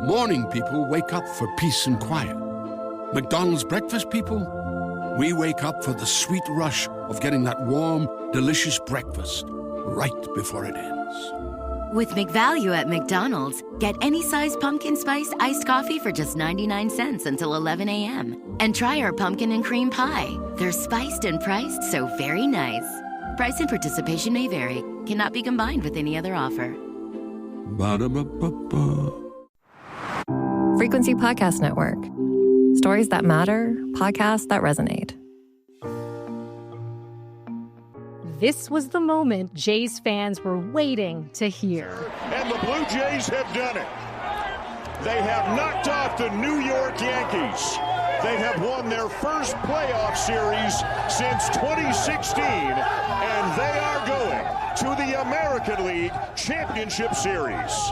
Morning people wake up for peace and quiet. McDonald's breakfast people, we wake up for the sweet rush of getting that warm, delicious breakfast right before it ends. With McValue at McDonald's, get any size pumpkin spice iced coffee for just 99 cents until 11 a.m. And try our pumpkin and cream pie. They're spiced and priced so very nice. Price and participation may vary. Cannot be combined with any other offer. Ba-da-ba-ba-ba. Frequency Podcast Network. Stories that matter, podcasts that resonate. This was the moment Jays fans were waiting to hear. And the Blue Jays have done it. They have knocked off the New York Yankees. They have won their first playoff series since 2016, and they are going to the American League Championship Series.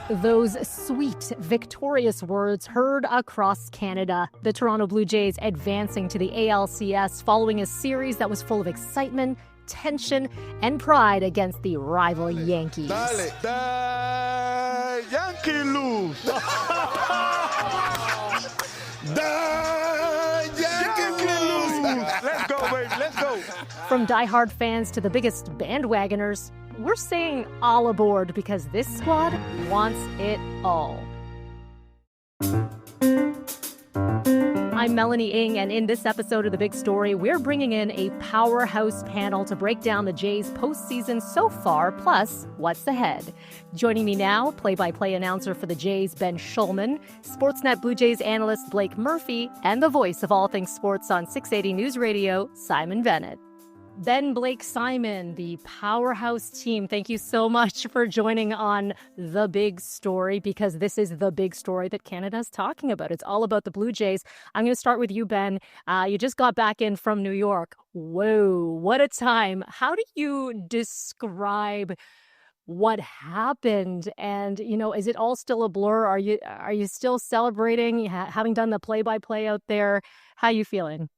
Those sweet, victorious words heard across Canada. The Toronto Blue Jays advancing to the ALCS following a series that was full of excitement, tension, and pride against the rival Yankees. Dale, Yankees lose. Yankees lose. Let's go, baby. Let's go. From diehard fans to the biggest bandwagoners, we're saying all aboard because this squad wants it all. I'm Melanie Ng, and in this episode of The Big Story, we're bringing in a powerhouse panel to break down the Jays' postseason so far, plus what's ahead. Joining me now, play-by-play announcer for the Jays, Ben Shulman, Sportsnet Blue Jays analyst Blake Murphy, and the voice of all things sports on 680 News Radio, Simon Bennett. Ben, Blake, Simon, the powerhouse team, thank you so much for joining on The Big Story, because this is the big story that Canada's talking about. It's all about the Blue Jays. I'm going to start with you, Ben. You just got back in from New York. Whoa, what a time. How do you describe what happened? And, is it all still a blur? Are you still celebrating, having done the play-by-play out there? How are you feeling?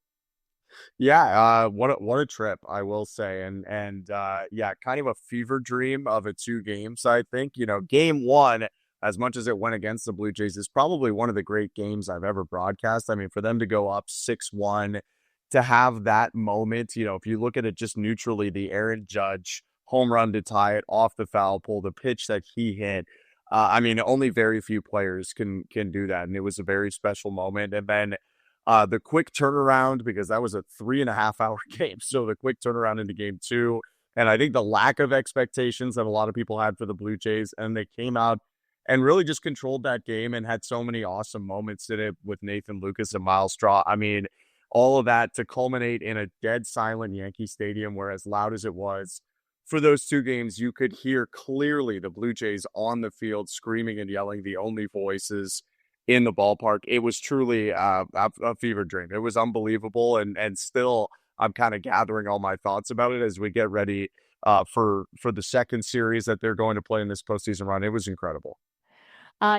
Yeah, what a trip, I will say. And yeah, kind of a fever dream of a two games, I think. Game one, as much as it went against the Blue Jays, is probably one of the great games I've ever broadcast. I mean, for them to go up 6-1, to have that moment, if you look at it just neutrally, the Aaron Judge home run to tie it off the foul pole, the pitch that he hit. I mean, only very few players can do that. And it was a very special moment. And then the quick turnaround, because that was a 3.5-hour game. So the quick turnaround into game two. And I think the lack of expectations that a lot of people had for the Blue Jays, and they came out and really just controlled that game and had so many awesome moments in it with Nathan Lucas and Miles Straw. I mean, all of that to culminate in a dead silent Yankee Stadium, where as loud as it was for those two games, you could hear clearly the Blue Jays on the field screaming and yelling, the only voices in the ballpark. It was truly a fever dream. It was unbelievable. And still, I'm kind of gathering all my thoughts about it as we get ready for the second series that they're going to play in this postseason run. It was incredible.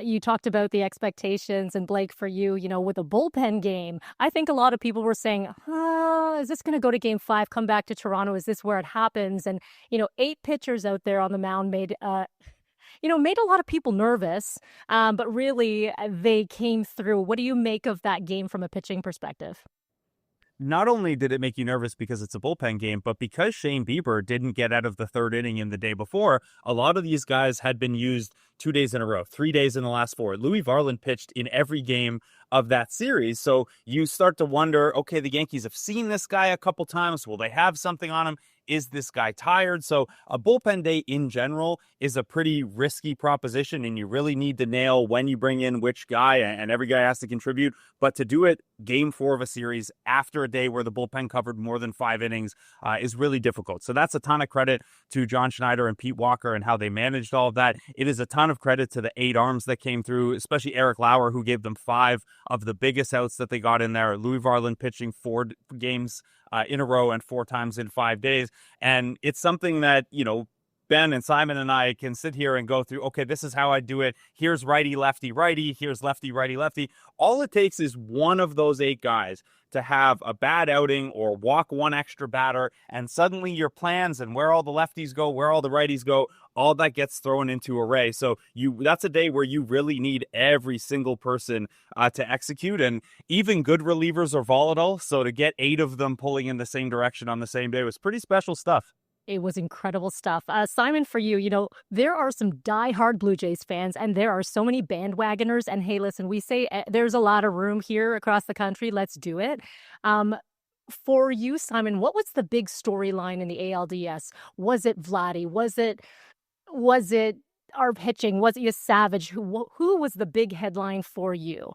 You talked about the expectations, and Blake, for you, with a bullpen game, I think a lot of people were saying, is this going to go to game 5, come back to Toronto? Is this where it happens? And, 8 pitchers out there on the mound made a lot of people nervous, but really they came through. What do you make of that game from a pitching perspective? Not only did it make you nervous because it's a bullpen game, but because Shane Bieber didn't get out of the third inning in the day before, a lot of these guys had been used 2 days in a row, 3 days in the last 4. Louis Varland pitched in every game of that series. So you start to wonder, okay, the Yankees have seen this guy a couple times. Will they have something on him? Is this guy tired? So a bullpen day in general is a pretty risky proposition, and you really need to nail when you bring in which guy, and every guy has to contribute. But to do it game 4 of a series after a day where the bullpen covered more than 5 innings is really difficult. So that's a ton of credit to John Schneider and Pete Walker and how they managed all of that. It is a ton of credit to the 8 arms that came through, especially Eric Lauer, who gave them 5 of the biggest outs that they got in there. Louis Varland pitching 4 games in a row and 4 times in 5 days. And it's something that, Ben and Simon and I can sit here and go through, okay, this is how I do it. Here's righty, lefty, righty. Here's lefty, righty, lefty. All it takes is one of those 8 guys to have a bad outing or walk one extra batter, and suddenly your plans and where all the lefties go, where all the righties go, all that gets thrown into array. So that's a day where you really need every single person to execute, and even good relievers are volatile. So to get 8 of them pulling in the same direction on the same day was pretty special stuff. It was incredible stuff. Simon, for you, there are some diehard Blue Jays fans, and there are so many bandwagoners. And hey, listen, we say there's a lot of room here across the country. Let's do it. For you, Simon, what was the big storyline in the ALDS? Was it Vladdy? Was it our pitching? Was it Savage? Who was the big headline for you?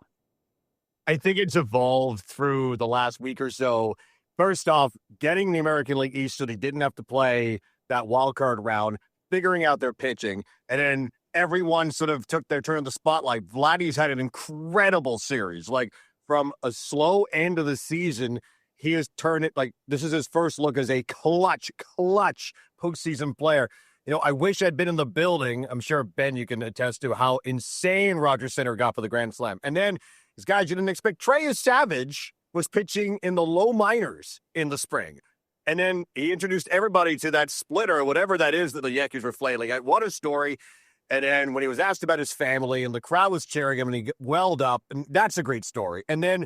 I think it's evolved through the last week or so. First off, getting the American League East so they didn't have to play that wild card round, figuring out their pitching, and then everyone sort of took their turn in the spotlight. Vladdy's had an incredible series. Like, from a slow end of the season, he has turned it, like, this is his first look as a clutch postseason player. I wish I'd been in the building. I'm sure, Ben, you can attest to how insane Rogers Center got for the Grand Slam. And then, these guys you didn't expect. Trey Savage was pitching in the low minors in the spring. And then he introduced everybody to that splitter, or whatever that is that the Yankees were flailing at. What a story. And then when he was asked about his family and the crowd was cheering him and he welled up, and that's a great story. And then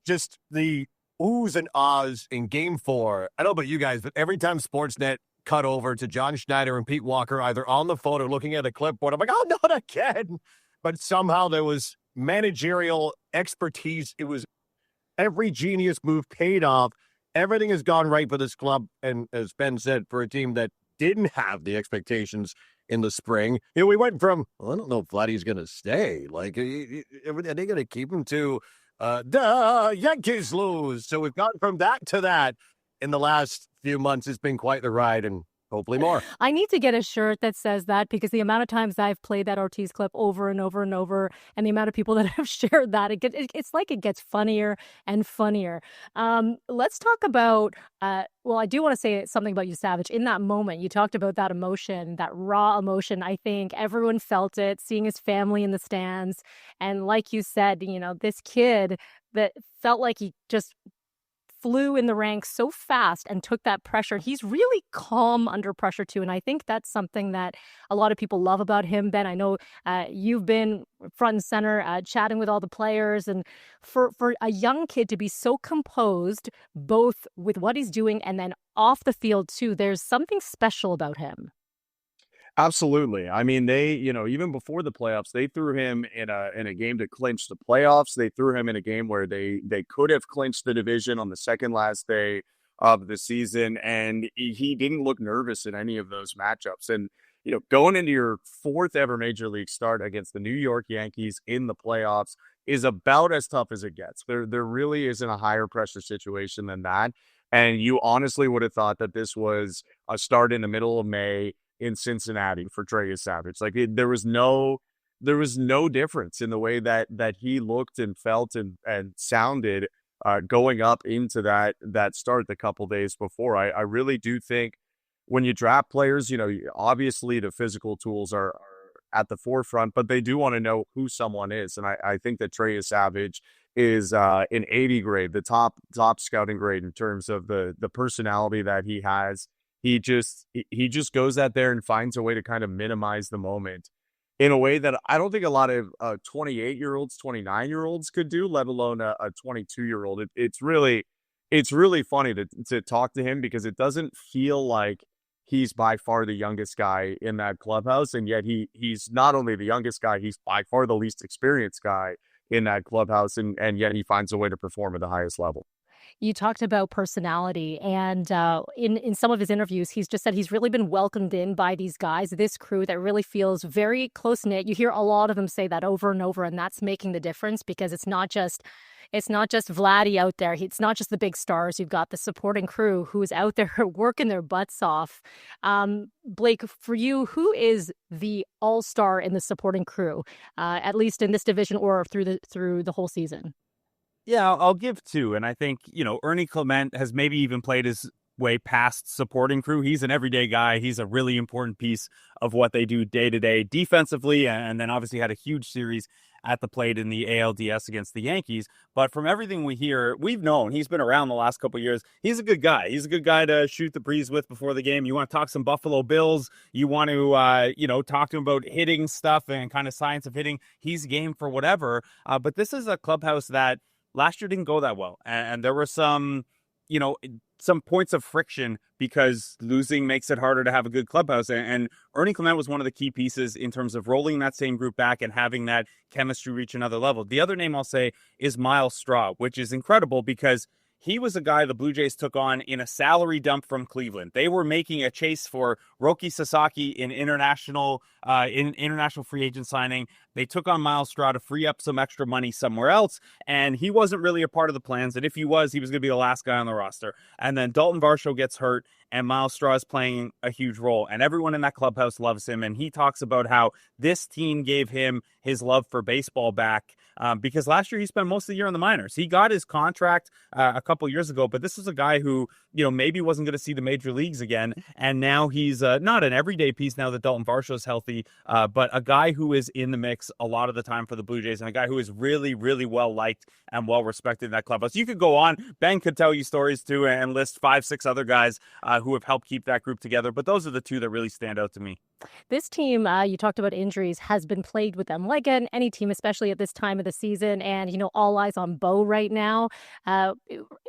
just the oohs and ahs in Game 4. I don't know about you guys, but every time Sportsnet cut over to John Schneider and Pete Walker, either on the phone or looking at a clipboard, I'm like, oh, not again. But somehow there was managerial expertise. It was every genius move paid off. Everything has gone right for this club. And as Ben said, for a team that didn't have the expectations in the spring, we went from, I don't know if Vladdy's going to stay. Like, are they going to keep him to the Yankees lose? So we've gone from that to that in the last few months. It's been quite the ride, and hopefully more. I need to get a shirt that says that, because the amount of times I've played that Ortiz clip over and over and over, and the amount of people that have shared that, it's like it gets funnier and funnier. Let's talk about, I do want to say something about you, Savage. In that moment, you talked about that emotion, that raw emotion. I think everyone felt it, seeing his family in the stands. And like you said, this kid that felt like he just flew in the ranks so fast and took that pressure. He's really calm under pressure too, and I think that's something that a lot of people love about him. Ben, I know you've been front and center chatting with all the players, and for a young kid to be so composed, both with what he's doing and then off the field too, there's something special about him. Absolutely. I mean, they, even before the playoffs, they threw him in a game to clinch the playoffs. They threw him in a game where they could have clinched the division on the second last day of the season, and he didn't look nervous in any of those matchups. And, going into your 4th ever major league start against the New York Yankees in the playoffs is about as tough as it gets. There really isn't a higher pressure situation than that. And you honestly would have thought that this was a start in the middle of May in Cincinnati for Trey Savage. Like, there was no difference in the way that he looked and felt and sounded going up into that start the couple days before. I really do think when you draft players, obviously the physical tools are at the forefront, but they do want to know who someone is. And I think that Trey Savage is an 80 grade, the top scouting grade in terms of the personality that he has. He just goes out there and finds a way to kind of minimize the moment in a way that I don't think a lot of 28-year-olds, 29-year-olds could do, let alone a 22-year-old. It's really funny to talk to him, because it doesn't feel like he's by far the youngest guy in that clubhouse, and yet he's not only the youngest guy, he's by far the least experienced guy in that clubhouse, and yet he finds a way to perform at the highest level. You talked about personality, and in some of his interviews, he's just said he's really been welcomed in by these guys, this crew that really feels very close-knit. You hear a lot of them say that over and over, and that's making the difference, because it's not just Vladdy out there. It's not just the big stars. You've got the supporting crew who's out there working their butts off. Blake, for you, who is the all-star in the supporting crew, at least in this division or through the whole season? Yeah, I'll give 2. And I think, Ernie Clement has maybe even played his way past supporting crew. He's an everyday guy. He's a really important piece of what they do day to day defensively, and then obviously had a huge series at the plate in the ALDS against the Yankees. But from everything we hear, we've known he's been around the last couple of years. He's a good guy. He's a good guy to shoot the breeze with before the game. You want to talk some Buffalo Bills. You want to, talk to him about hitting stuff and kind of science of hitting. He's game for whatever. But this is a clubhouse that last year didn't go that well. And there were some points of friction because losing makes it harder to have a good clubhouse. And Ernie Clement was one of the key pieces in terms of rolling that same group back and having that chemistry reach another level. The other name I'll say is Miles Straw, which is incredible because he was a guy the Blue Jays took on in a salary dump from Cleveland. They were making a chase for Roki Sasaki in international free agent signing. They took on Miles Straw to free up some extra money somewhere else, and he wasn't really a part of the plans. And if he was going to be the last guy on the roster. And then Dalton Varsho gets hurt, and Miles Straw is playing a huge role. And everyone in that clubhouse loves him. And he talks about how this team gave him his love for baseball back because last year he spent most of the year in the minors. He got his contract a couple years ago, but this was a guy who, maybe wasn't going to see the major leagues again. And now he's not an everyday piece now that Dalton Varsho is healthy, but a guy who is in the mix a lot of the time for the Blue Jays and a guy who is really, really well liked and well respected in that clubhouse. You could go on. Ben could tell you stories too and list 5-6 other guys who have helped keep that group together. But those are the two that really stand out to me. This team, you talked about injuries, has been plagued with them like any team, especially at this time of the season. And, all eyes on Bo right now.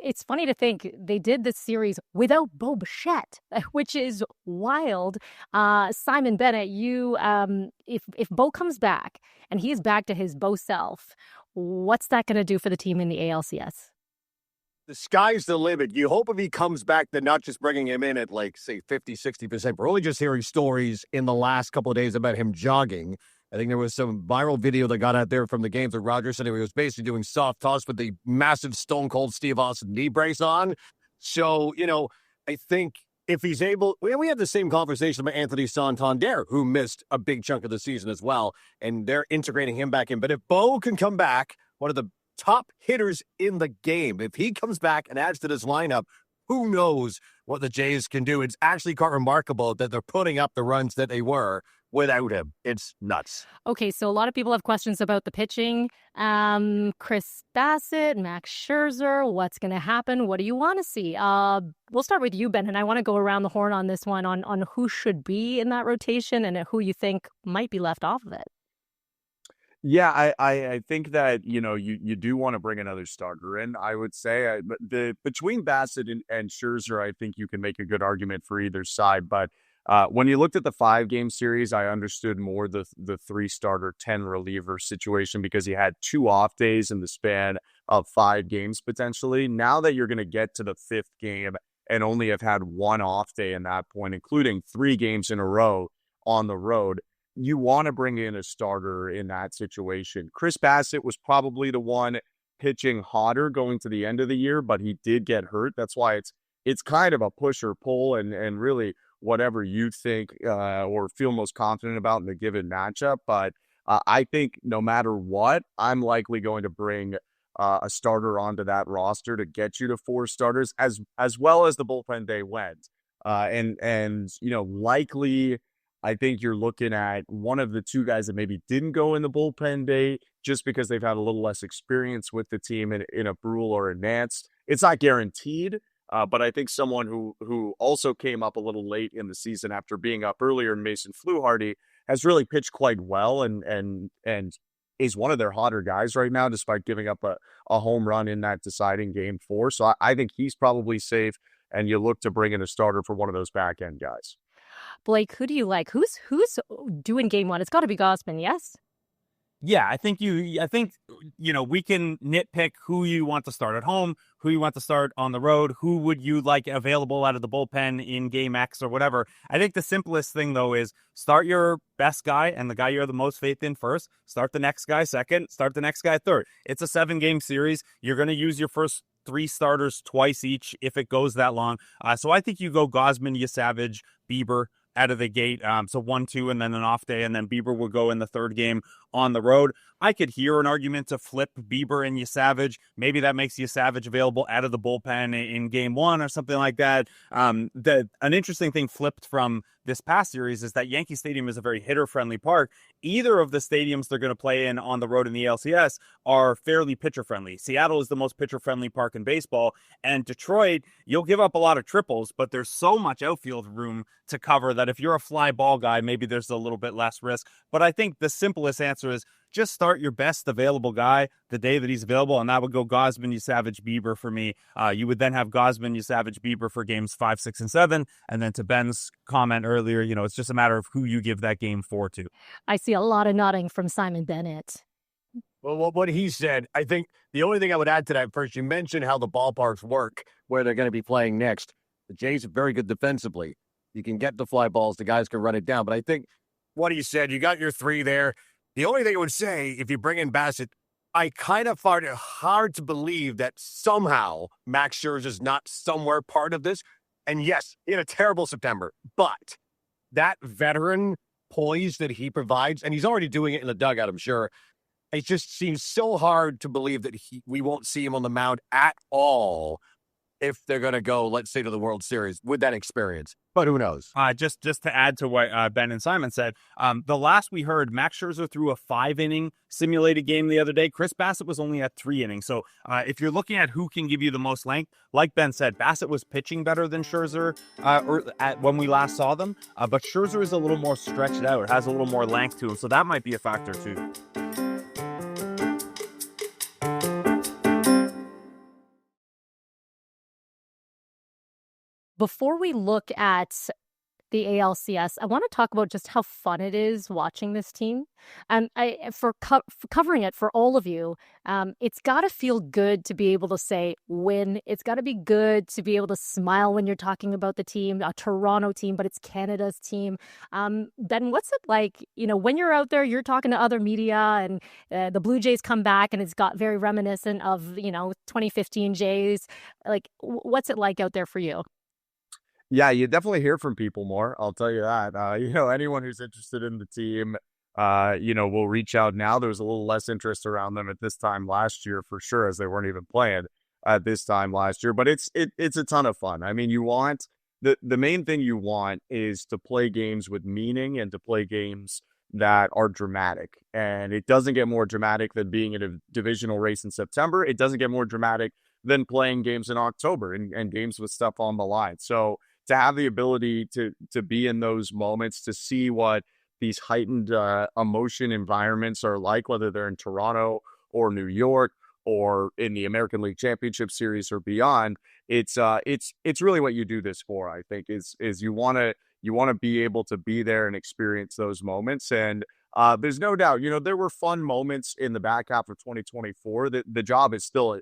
It's funny to think they did this series without Bo Bichette, which is wild. Simon Bennett, if Bo comes back and he's back to his Bo self, what's that going to do for the team in the ALCS? The sky's the limit. You hope if he comes back, they're not just bringing him in at say 50, 60%. We're only just hearing stories in the last couple of days about him jogging. I think there was some viral video that got out there from the games that Rogers said he was basically doing soft toss with the massive Stone Cold Steve Austin knee brace on. So, I think if he's able, we had the same conversation about Anthony Santander, who missed a big chunk of the season as well, and they're integrating him back in. But if Bo can come back, one of the top hitters in the game, if he comes back and adds to this lineup, who knows what the Jays can do. It's actually quite remarkable that they're putting up the runs that they were without him. It's nuts. Okay, so a lot of people have questions about the pitching. Chris Bassett, Max Scherzer, what's going to happen? What do you want to see? We'll start with you, Ben, and I want to go around the horn on this one on who should be in that rotation and who you think might be left off of it. Yeah, I think that, you do want to bring another starter in, I would say. Between Bassett and Scherzer, I think you can make a good argument for either side. But when you looked at the 5-game series, I understood more the 3-starter, 10-reliever situation because he had 2 off days in the span of 5 games potentially. Now that you're going to get to the 5th game and only have had 1 off day in that point, including 3 games in a row on the road, you want to bring in a starter in that situation. Chris Bassett was probably the one pitching hotter going to the end of the year, but he did get hurt. That's why it's kind of a push or pull and really whatever you think or feel most confident about in the given matchup. But I think no matter what, I'm likely going to bring a starter onto that roster to get you to 4 starters as well as the bullpen day went. Likely I think you're looking at one of the 2 guys that maybe didn't go in the bullpen day just because they've had a little less experience with the team in a Brule or a Nance. It's not guaranteed, but I think someone who also came up a little late in the season after being up earlier, Mason Fluharty, has really pitched quite well and is one of their hotter guys right now, despite giving up a home run in that deciding Game 4. So I think he's probably safe, and you look to bring in a starter for one of those back-end guys. Blake, who do you like? Who's doing Game 1? It's got to be Gausman, yes? Yeah, I think we can nitpick who you want to start at home, who you want to start on the road, who would you like available out of the bullpen in Game X or whatever. I think the simplest thing, though, is start your best guy and the guy you have the most faith in first, start the next guy second, start the next guy third. It's a 7-game series. You're going to use your first 3 starters twice each if it goes that long. So I think you go Gausman, Savage, Bieber out of the gate. So 1-2 and then an off day, and then Bieber will go in the 3rd game on the road. I could hear an argument to flip Bieber and Yesavage. Maybe that makes Yesavage available out of the bullpen in game one or something like that. An interesting thing flipped from this past series is that Yankee Stadium is a very hitter-friendly park. Either of the stadiums they're going to play in on the road in the ALCS are fairly pitcher-friendly. Seattle is the most pitcher-friendly park in baseball, and Detroit, you'll give up a lot of triples, but there's so much outfield room to cover that if you're a fly ball guy, maybe there's a little bit less risk. But I think the simplest answer is just start your best available guy the day that he's available, and that would go Gausman, Yesavage, Bieber for me. You would then have Gausman, Yesavage, Bieber for games 5, 6, and 7, and then to Ben's comment earlier, it's just a matter of who you give that game 4 to. I see a lot of nodding from Simon Bennett. Well, what he said, I think the only thing I would add to that, first, you mentioned how the ballparks work, where they're going to be playing next. The Jays are very good defensively. You can get the fly balls, the guys can run it down. But I think what he said, you got your 3 there. The only thing I would say, if you bring in Bassett, I kind of find it hard to believe that somehow Max Scherzer's not somewhere part of this. And yes, he had a terrible September, but that veteran poise that he provides, and he's already doing it in the dugout, I'm sure. It just seems so hard to believe that we won't see him on the mound at all if they're going to go, let's say, to the World Series with that experience. But who knows? Just to add to what Ben and Simon said, the last we heard, Max Scherzer threw a 5-inning simulated game the other day. Chris Bassett was only at 3 innings. So if you're looking at who can give you the most length, like Ben said, Bassett was pitching better than Scherzer when we last saw them. But Scherzer is a little more stretched out, has a little more length to him. So that might be a factor too. Before we look at the ALCS, I want to talk about just how fun it is watching this team. And for covering it for all of you, it's got to feel good to be able to say win. It's got to be good to be able to smile when you're talking about the team, a Toronto team, but it's Canada's team. Ben, what's it like, when you're out there, you're talking to other media and the Blue Jays come back and it's got very reminiscent of, 2015 Jays. Like, what's it like out there for you? Yeah, you definitely hear from people more. I'll tell you that. Anyone who's interested in the team, will reach out now. There was a little less interest around them at this time last year for sure, as they weren't even playing at this time last year. But it's a ton of fun. I mean, you want the main thing you want is to play games with meaning and to play games that are dramatic. And it doesn't get more dramatic than being in a divisional race in September. It doesn't get more dramatic than playing games in October and games with stuff on the line. So to have the ability to be in those moments, to see what these heightened emotion environments are like, whether they're in Toronto or New York or in the American League Championship Series or beyond, it's really what you do this for. I think is you want to be able to be there and experience those moments. And there's no doubt, there were fun moments in the back half of 2024. The job is still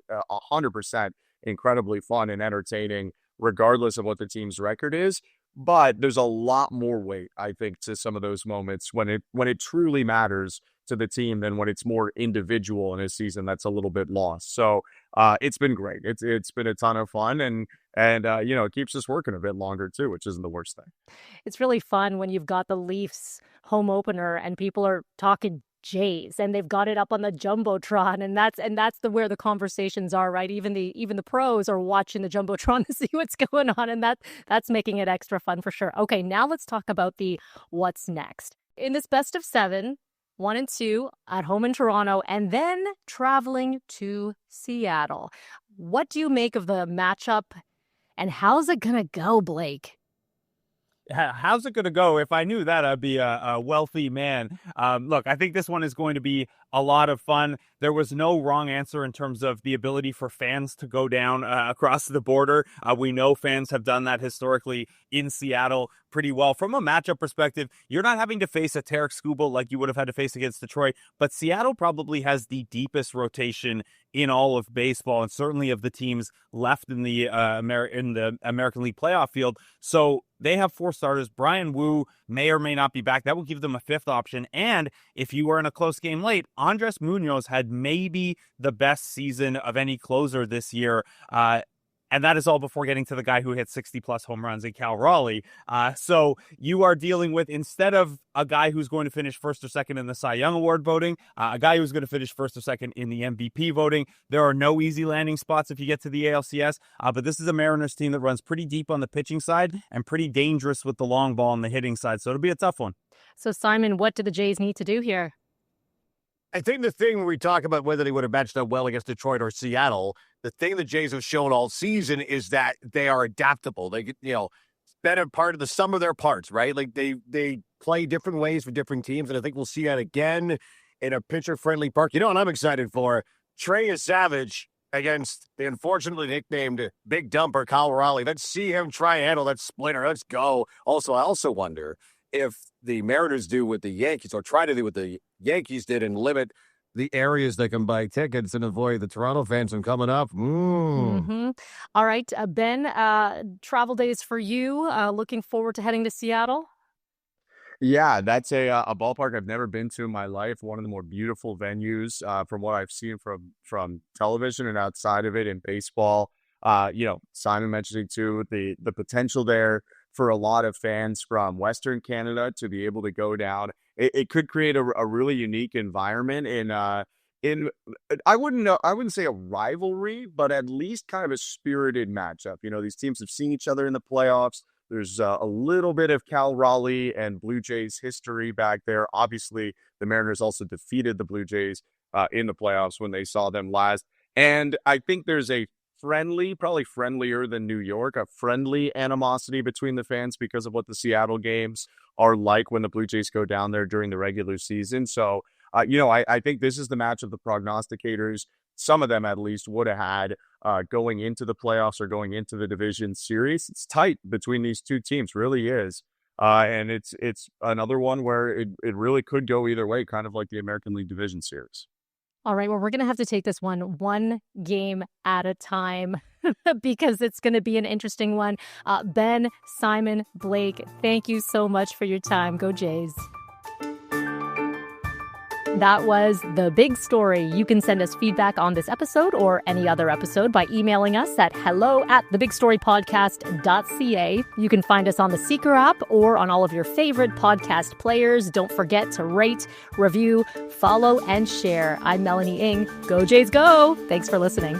100% incredibly fun and entertaining, regardless of what the team's record is. But there's a lot more weight, I think, to some of those moments when it truly matters to the team than when it's more individual in a season that's a little bit lost. So it's been great. It's been a ton of fun, and it keeps us working a bit longer too, which isn't the worst thing. It's really fun when you've got the Leafs home opener and people are talking Jays and they've got it up on the Jumbotron, and that's where the conversations are, right? Even the pros are watching the Jumbotron to see what's going on, and that's making it extra fun for sure. Okay, now let's talk about the what's next. In this best of 7, 1 and 2 at home in Toronto, and then traveling to Seattle. What do you make of the matchup, and how's it gonna go, Blake? How's it going to go? If I knew that, I'd be a wealthy man. Look, I think this one is going to be a lot of fun. There was no wrong answer in terms of the ability for fans to go down across the border. We know fans have done that historically in Seattle pretty well. From a matchup perspective, you're not having to face a Tarek Skubal like you would have had to face against Detroit, but Seattle probably has the deepest rotation in all of baseball, and certainly of the teams left in the American League playoff field. So they have 4 starters. Brian Wu may or may not be back. That will give them a 5th option. And if you were in a close game late, Andres Munoz had maybe the best season of any closer this year. And that is all before getting to the guy who hit 60-plus home runs in Cal Raleigh. So you are dealing with, instead of a guy who's going to finish first or second in the Cy Young Award voting, a guy who's going to finish first or second in the MVP voting. There are no easy landing spots if you get to the ALCS, but this is a Mariners team that runs pretty deep on the pitching side and pretty dangerous with the long ball on the hitting side. So it'll be a tough one. So, Simon, what do the Jays need to do here? I think the thing when we talk about whether they would have matched up well against Detroit or Seattle, the thing the Jays have shown all season is that they are adaptable. They get, been a part of the sum of their parts, right? Like they play different ways for different teams, and I think we'll see that again in a pitcher-friendly park. And I'm excited for Trey Savage against the unfortunately nicknamed Big Dumper Kyle Raleigh. Let's see him try and handle that splitter. Let's go. Also, I also wonder if the Mariners do what the Yankees, or try to do what the Yankees did and limit the areas they can buy tickets and avoid the Toronto fans from coming up. Mm-hmm. All right, Ben, travel days for you. Looking forward to heading to Seattle. Yeah, that's a ballpark I've never been to in my life. One of the more beautiful venues from what I've seen from television and outside of it in baseball. Simon mentioning too the potential there for a lot of fans from Western Canada to be able to go down. It could create a really unique environment in I wouldn't say a rivalry, but at least kind of a spirited matchup. These teams have seen each other in the playoffs. There's a little bit of Cal Raleigh and Blue Jays history back there. Obviously, the Mariners also defeated the Blue Jays in the playoffs when they saw them last. And I think there's a probably friendlier than New York, a friendly animosity between the fans because of what the Seattle games are like when the Blue Jays go down there during the regular season. So, I think this is the match of the prognosticators. Some of them at least would have had going into the playoffs or going into the division series. It's tight between these two teams, really is. And it's another one where it really could go either way, kind of like the American League Division Series. All right, well, we're going to have to take this one game at a time because it's going to be an interesting one. Ben, Simon, Blake, thank you so much for your time. Go Jays. That was The Big Story. You can send us feedback on this episode or any other episode by emailing us at hello@thebigstorypodcast.ca. You can find us on the Seeker app or on all of your favorite podcast players. Don't forget to rate, review, follow, and share. I'm Melanie Ng. Go Jays, go! Thanks for listening.